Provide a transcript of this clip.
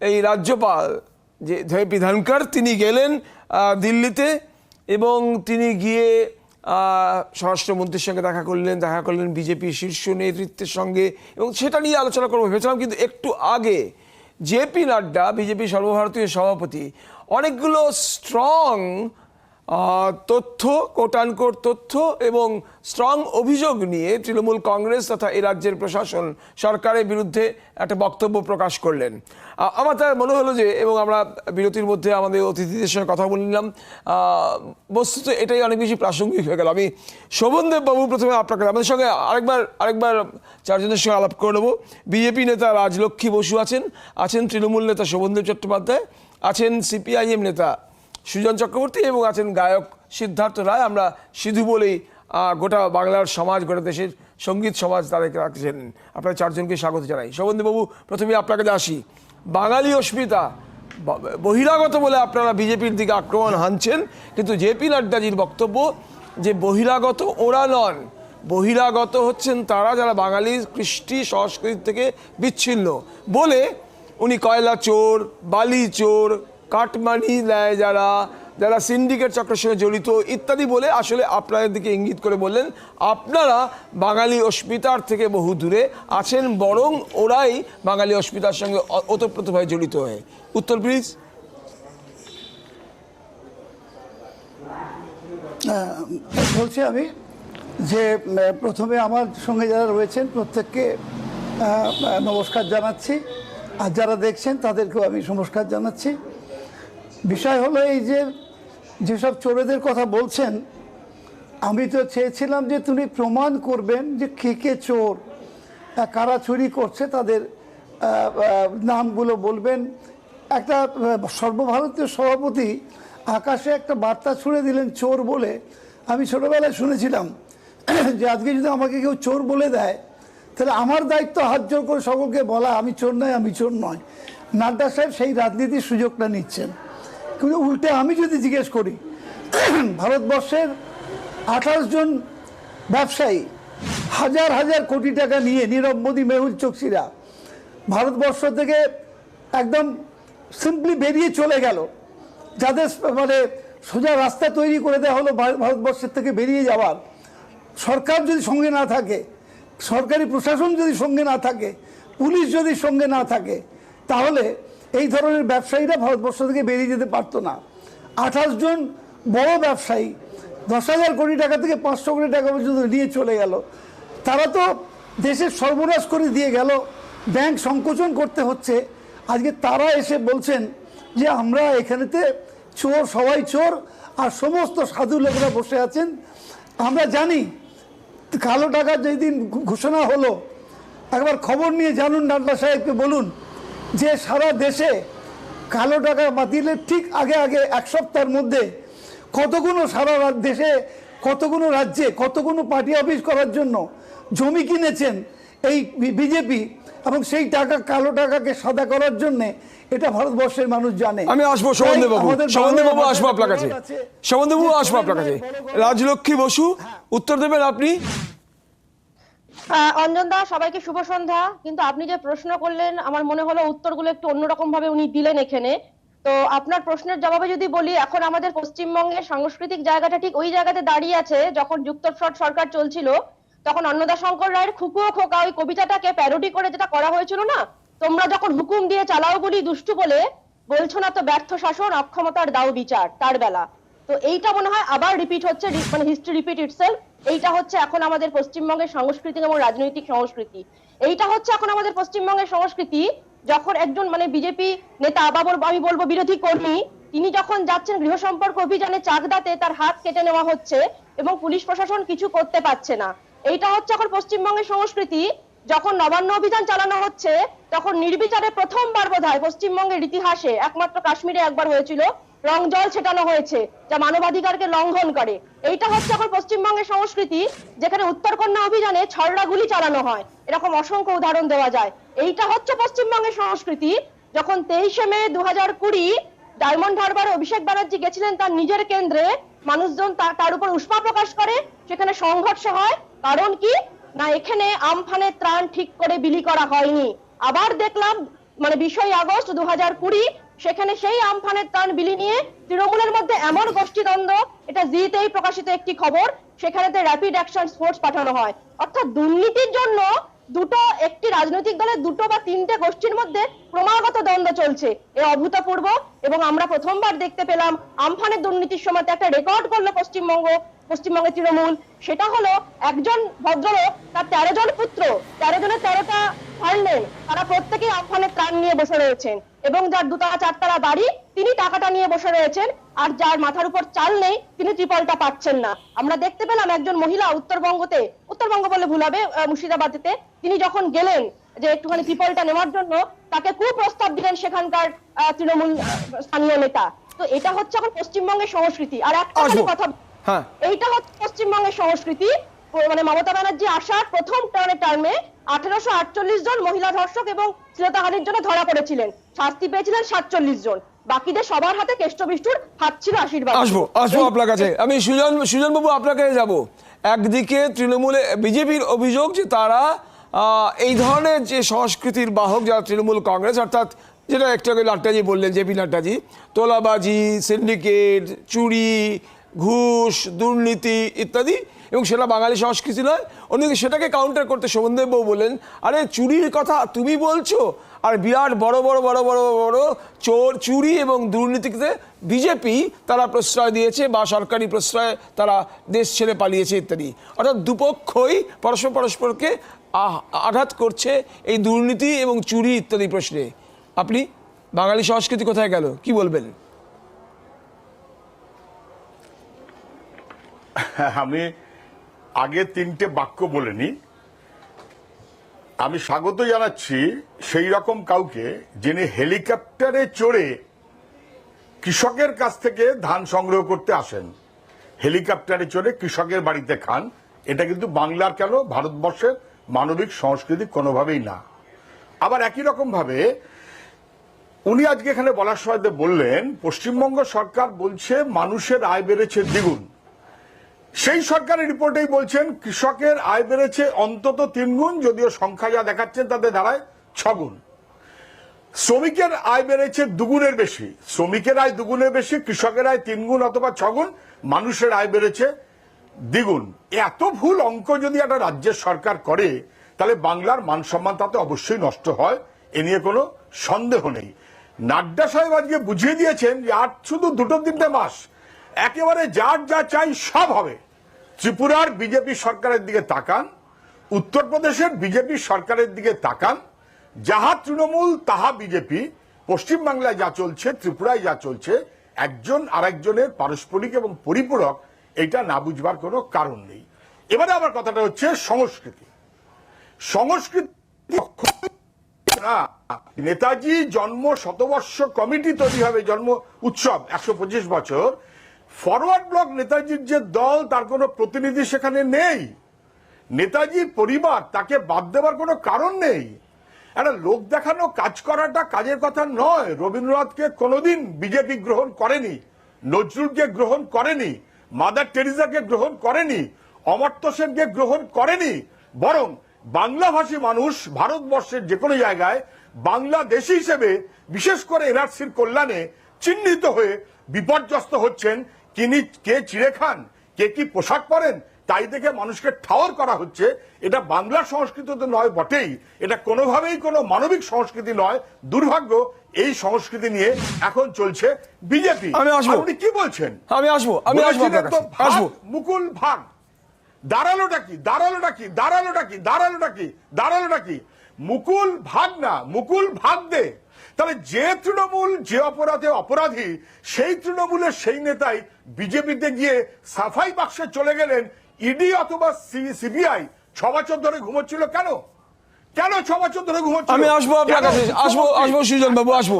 এই রাজ্যপাল যে জেপি ধনখড় তিনি গেলেন দিল্লিতে এবং তিনি গিয়ে স্বরাষ্ট্রমন্ত্রীর সঙ্গে দেখা করলেন বিজেপি শীর্ষ নেতৃত্বের সঙ্গে এবং সেটা নিয়ে আলোচনা করবো ভেবেছিলাম। কিন্তু একটু আগে জেপি নাড্ডা বিজেপি সর্বভারতীয় সভাপতি অনেকগুলো স্ট্রং তথ্য কোট তথ্য এবং স্ট্রং অভিযোগ নিয়ে তৃণমূল কংগ্রেস তথা এই রাজ্যের প্রশাসন সরকারের বিরুদ্ধে একটা বক্তব্য প্রকাশ করলেন। আমার তার মনে হলো যে, এবং আমরা বিরতির মধ্যে আমাদের অতিথিদের সঙ্গে কথা বললাম, বস্তুত এটাই অনেক বেশি প্রাসঙ্গিক হয়ে গেল। আমি শোভনদেব বাবু প্রথমে আপনাকে আমাদের সঙ্গে আরেকবার চারজনের সঙ্গে আলাপ করে নেবো। বিজেপি নেতা রাজলক্ষ্মী বসু আছেন তৃণমূল নেতা শোভনদেব চট্টোপাধ্যায়, আছেন সিপিআইএম নেতা সুজন চক্রবর্তী এবং আছেন গায়ক সিদ্ধার্থ রায়। আমরা সিধু বলেই গোটা বাংলার সমাজ, গোটা দেশের সঙ্গীত সমাজ তাদেরকে রাখছেন। আপনার চারজনকে স্বাগত জানাই। শোভনদেববাবু প্রথমে আপনাকে আসি। বাঙালি অস্মিতা বহিরাগত বলে আপনারা বিজেপির দিকে আক্রমণ হানছেন, কিন্তু জেপি নাড্ডাজির বক্তব্য যে বহিরাগত ওরা নন, বহিরাগত হচ্ছেন তারা যারা বাঙালির কৃষ্টি সংস্কৃতি থেকে বিচ্ছিন্ন বলে উনি কয়লা চোর, বালি চোর, কাটমানি দেয় যারা সিন্ডিকেট চক্রের সঙ্গে জড়িত ইত্যাদি বলে আসলে আপনাদের দিকে ইঙ্গিত করে বললেন আপনারা বাঙালি অস্মিতার থেকে বহু দূরে আছেন, বরং ওরাই বাঙালি অস্মিতার সঙ্গে ওতপ্রোতভাবে জড়িত হয়ে। উত্তর প্লিজ। বলছি আমি যে প্রথমে আমার সঙ্গে যারা রয়েছেন প্রত্যেককে নমস্কার জানাচ্ছি, আর যারা দেখছেন তাদেরকেও আমি নমস্কার জানাচ্ছি। বিষয় হলো এই যেসব চোরেদের কথা বলছেন, আমি তো চেয়েছিলাম যে তুমি প্রমাণ করবেন যে কে চোর, কারা চুরি করছে, তাদের নামগুলো বলবেন। একটা সর্বভারতীয় সভাপতি আকাশে একটা বার্তা ছুড়ে দিলেন চোর বলে। আমি ছোটোবেলায় শুনেছিলাম যে আজকে যদি আমাকে কেউ চোর বলে দেয় তাহলে আমার দায়িত্ব হাত জোর করে সকলকে বলা আমি চোর নয়, আমি চোর নয়। নাড্ডা সাহেব সেই রাজনীতির সুযোগটা নিচ্ছেন। কিন্তু উল্টে আমি যদি জিজ্ঞেস করি, ভারতবর্ষের 28 জন ব্যবসায়ী হাজার হাজার কোটি টাকা নিয়ে নীরব মোদী, মেহুল চোকসিরা ভারতবর্ষ থেকে একদম সিম্পলি বেরিয়ে চলে গেল, যাদের মানে সোজা রাস্তা তৈরি করে দেওয়া হলো ভারতবর্ষের থেকে বেরিয়ে যাওয়ার। সরকার যদি সঙ্গে না থাকে, সরকারি প্রশাসন যদি সঙ্গে না থাকে, পুলিশ যদি সঙ্গে না থাকে, তাহলে এই ধরনের ব্যবসায়ীরা ভারতবর্ষ থেকে বেরিয়ে যেতে পারতো না। 28 জন বড় ব্যবসায়ী 10,000 কোটি টাকা থেকে 500 কোটি টাকা পর্যন্ত নিয়ে চলে গেল। তারা তো দেশের সর্বনাশ করে দিয়ে গেল, ব্যাংক সংকোচন করতে হচ্ছে। আজকে তারা এসে বলছেন যে আমরা এখানেতে চোর, সবাই চোর, আর সমস্ত সাধু লোকরা বসে আছেন। আমরা জানি কালো টাকা যেদিন ঘোষণা হলো, একবার খবর নিয়ে জানুন, নাড্ডা সাহেবকে বলুন যে সারা দেশে কালো টাকা বাতিলের ঠিক আগে এক সপ্তাহের মধ্যে কতগুলো সারা দেশে কতগুলো রাজ্যে কতগুলো পার্টি অফিস করার জন্য জমি কিনেছেন এই বিজেপি, এবং সেই টাকা কালো টাকাকে সাদা করার জন্য এটা ভারতবর্ষের মানুষ জানে। আমি আসবো শোভনদেববাবু আসবো আপনার কাছে। শোভনদেববাবু আসবো আপনার কাছে। রাজলক্ষ্মী বসু উত্তর দেবেন আপনি। অঞ্জন দা, সবাইকে শুভ সন্ধ্যা। কিন্তু আপনি যে প্রশ্ন করলেন আমার মনে হলো উত্তরগুলো একটু অন্যরকম ভাবে উনি দিলেন এখানে। তো আপনার প্রশ্নের জবাবে যদি বলি, এখন আমাদের পশ্চিমবঙ্গের সাংস্কৃতিক জায়গাটা ঠিক ওই জায়গাতে দাঁড়িয়ে আছে যখন যুক্তফ্রন্ট সরকার চলছিল, তখন অন্নদাশঙ্কর রায়ের খুকুও খোকা ওই কবিতাটাকে প্যারোডি করে যেটা করা হয়েছিল না, তোমরা যখন হুকুম দিয়ে চালাও বলি দুষ্টু বলে, বলছো না তো ব্যর্থ শাসন, অক্ষমতার দাও বিচার, তার বেলা। তো এইটা মনে হয় আবার রিপিট হচ্ছে, মানে হিস্ট্রি রিপিট ইটসেলফ। এইটা হচ্ছে এখন আমাদের পশ্চিমবঙ্গের সাংস্কৃতিক এবং রাজনৈতিক সংস্কৃতি। এইটা হচ্ছে এখন আমাদের পশ্চিমবঙ্গের সংস্কৃতি। যখন একজন মানে বিজেপি নেতা, আমি বলবো বিরোধী কর্মী, তিনি যখন যাচ্ছেন গৃহ সম্পর্ক অভিযানে চাকদাতে, তার হাত কেটে নেওয়া হচ্ছে এবং পুলিশ প্রশাসন কিছু করতে পারছে না। এইটা হচ্ছে এখন পশ্চিমবঙ্গের সংস্কৃতি। যখন নবান্ন অভিযান চালানো হচ্ছে তখন নির্বিচারে প্রথমবার বোধহয় পশ্চিমবঙ্গের ইতিহাসে, একমাত্র কাশ্মীরে একবার হয়েছিল, রং জল ছেটানো হয়েছে যা মানবাধিকারকে লঙ্ঘন করে। এইটা হচ্ছে এখন পশ্চিমবঙ্গের সংস্কৃতি, যেখানে উত্তরকন্যা অভিযানে ছড়রা গুলি চালানো হয়। এরকম অসংখ্য উদাহরণ দেওয়া যায়। এইটা হচ্ছে পশ্চিমবঙ্গের সংস্কৃতি। যখন 23শে মে 2020 ডায়মন্ড হারবারে অভিষেক ব্যানার্জি গেছিলেন তার নিজের কেন্দ্রে, মানুষজন তার উপর উষ্মা প্রকাশ করে, সেখানে সংঘর্ষ হয়। কারণ কি না, এখানে আমফানের ত্রাণ ঠিক করে বিলি করা হয়নি। আবার দেখলাম মানে 20 আগস্ট 2020 সেখানে সেই আমফানের ত্রাণ বিলি নিয়ে তৃণমূলের মধ্যে এমন গোষ্ঠীদ্বন্দ্ব, এটা জিতেই প্রকাশিত একটি খবর, সেখানেতে র্যাপিড অ্যাকশন ফোর্স পাঠানো হয়। অর্থাৎ দুর্নীতির জন্য একটি রাজনৈতিক দলের দুটো বা তিনটে গোষ্ঠীর মধ্যে ক্রমাগত দ্বন্দ্ব চলছে, এ অভূতপূর্ব। এবং আমরা প্রথমবার দেখতে পেলাম আমফানের দুর্নীতির সময় একটা রেকর্ড করলো পশ্চিমবঙ্গের তৃণমূল, সেটা হলো একজন ভদ্রলোক, তার 13 জন পুত্র, 13 জনের 13টা ফান্ডেন, তারা প্রত্যেকেই আমফানের ত্রাণ নিয়ে বসে রয়েছেন, এবং যার 2তলা 4তলা বাড়ি তিনি টাকাটা নিয়ে বসে রয়েছেন, আর যার মাথার উপর চাল নেই তিনি ত্রিপলটা পাচ্ছেন না। আমরা দেখতে পেলাম একজন মহিলা উত্তরবঙ্গ বলে ভুল হবে, মুর্শিদাবাদেতে তিনি যখন গেলেন যে একটুখানি ত্রিপলটা নেওয়ার জন্য, তাকে কুপ্রস্তাব দিলেন সেখানকার তৃণমূল স্থানীয় নেতা। তো এটা হচ্ছে এখন পশ্চিমবঙ্গের সংস্কৃতি। আর একটা আসবো। কথা, হ্যাঁ, এইটা হচ্ছে পশ্চিমবঙ্গের সংস্কৃতি। মানে মমতা ব্যানার্জি আসার প্রথম টার্মে 1848 জন মহিলা ধর্ষক এবং শ্লীলতাহানির জন্য ধরা পড়েছিলেন, শাস্তি পেয়েছিলেন 47 জন, বাকিদের সবার হাতে কেষ্টবিষ্টুর হাত ছিল আশীর্বাদ। আসবো আপনার কাছে। আমি সুজন বাবু আপনার কাছে যাব। একদিকে তৃণমূলে বিজেপির অভিযোগ যে তারা এই ধরনের যে সংস্কৃতির বাহক যারা তৃণমূল কংগ্রেস, অর্থাৎ যেটা একটু আগে লাট্টাজি বললেন, জেপি লাট্টাজি, তোলাবাজি, সিন্ডিকেট, চুরি, ঘুষ, দুর্নীতি ইত্যাদি, এবং সেটা বাঙালি সংস্কৃতি নয়। অন্যদিকে সেটাকে কাউন্টার করতে শোভনদেববাবু বলেন, আরে চুরির কথা তুমি বলছো, আর বিরাট বড় বড় চুরি এবং দুর্নীতিতে বিজেপি তারা প্রশ্রয় দিয়েছে বা সরকারি প্রশ্রয় তারা দেশ ছেড়ে পালিয়েছে ইত্যাদি। অর্থাৎ দুপক্ষই পরস্পরকে আঘাত করছে এই দুর্নীতি এবং চুরি ইত্যাদি প্রশ্নে। আপনি বাঙালি সংস্কৃতি কোথায় গেল, কি বলবেন? আমি আগে 3টে বাক্য বলিনি। আমি স্বাগত জানাচ্ছি সেই রকম কাউকে যিনি হেলিকপ্টারে চড়ে কৃষকের কাছ থেকে ধান সংগ্রহ করতে আসেন, হেলিকপ্টারে চড়ে কৃষকের বাড়িতে খান। এটা কিন্তু বাংলার কেন ভারতবর্ষের মানবিক সংস্কৃতি কোনোভাবেই না। আবার একই রকম ভাবে উনি আজকে এখানে বলার সময় বললেন পশ্চিমবঙ্গ সরকার বলছে মানুষের আয় বেড়েছে দ্বিগুণ, সেই সরকারের রিপোর্টেই বলছেন কৃষকের আয় বেড়েছে অন্তত 3 গুণ, যদিও সংখ্যা যা দেখাচ্ছেন তাতে দাঁড়ায় 6 গুণ। শ্রমিকের আয় বেড়েছে 2 গুণের বেশি, শ্রমিকের আয় 2 গুণের বেশি, কৃষকের আয় 3 গুণ অথবা 6 গুণ, মানুষের আয় বেড়েছে দ্বিগুণ। এত ভুল অঙ্ক যদি একটা রাজ্যের সরকার করে তাহলে বাংলার মান সম্মান তাতে অবশ্যই নষ্ট হয়, এ নিয়ে কোনো সন্দেহ নেই। নাড্ডা সাহেব আজকে বুঝিয়ে দিয়েছেন যে আর শুধু 2-3টে মাস একেবারে যার যা চাই সব হবে। ত্রিপুরার বিজেপি সরকারের দিকে তাকান, উত্তরপ্রদেশের বিজেপি সরকারের দিকে তাকান, যাহা তৃণমূল তাহা বিজেপি। পশ্চিমবাংলায় যা চলছে, ত্রিপুরায় যা চলছে, একজন আরেকজনের পারস্পরিক এবং পরিপূরক, এটা না বুঝবার কোনো কারণ নেই। এবারে আমার কথাটা হচ্ছে সংস্কৃতি। নেতাজি জন্ম শতবর্ষ কমিটি তৈরি হবে, জন্ম উৎসব 125 বছর। ফরওয়ার্ড ব্লক নেতাজির যে দল, তার কোনো প্রতিনিধি সেখানে নেই। নেতাজির পরিবার, তাকে বাদ দেওয়ার কোনো কারণ নেই। একটা লোক দেখানো কাজ করাটা কাজের কথা নয়। রবীন্দ্রনাথকে কোনোদিন বিজেপি গ্রহণ করেনি, নজরুলকে গ্রহণ করেনি, মাদার টেরিজাকে গ্রহণ করেনি, অমর্ত্য সেনকে গ্রহণ করেনি। বরং বাংলাভাষী মানুষ ভারতবর্ষের যে কোনো জায়গায় বাংলাদেশী হিসেবে, বিশেষ করে এনআরসির কল্যাণে চিহ্নিত হয়ে বিপর্যস্ত হচ্ছেন। কে চিড়ে খান, কে কি পোশাক পরেন, তাই দেখে মানুষকে ঠাওর করা হচ্ছে। এটা বাংলা সংস্কৃতি তো নয় বটেই, এটা কোনোভাবেই কোনো মানবিক সংস্কৃতি নয়। দুর্ভাগ্য, এই সংস্কৃতি নিয়ে এখন চলছে বিজেপি। আপনি কি বলছেন? আমি আসবো মুকুল ভাগ, দাঁড়ালোটা কি মুকুল ভাগ না, মুকুল ভাগ দে। তাহলে যে তৃণমূল যে অপরাধে অপরাধী, সেই তৃণমূলের সেই নেতাই বিজেপিতে গিয়ে সাফাই বাক্সে চলে গেলেন। ইডি অথবা সিবিআই 6 বছর ধরে ঘুমোচ্ছিল কেন? 6 বছর ধরে ঘুমোচ্ছিল? আমি আসবো আপনার কাছে, আসবো সুজন বাবু, আসবো।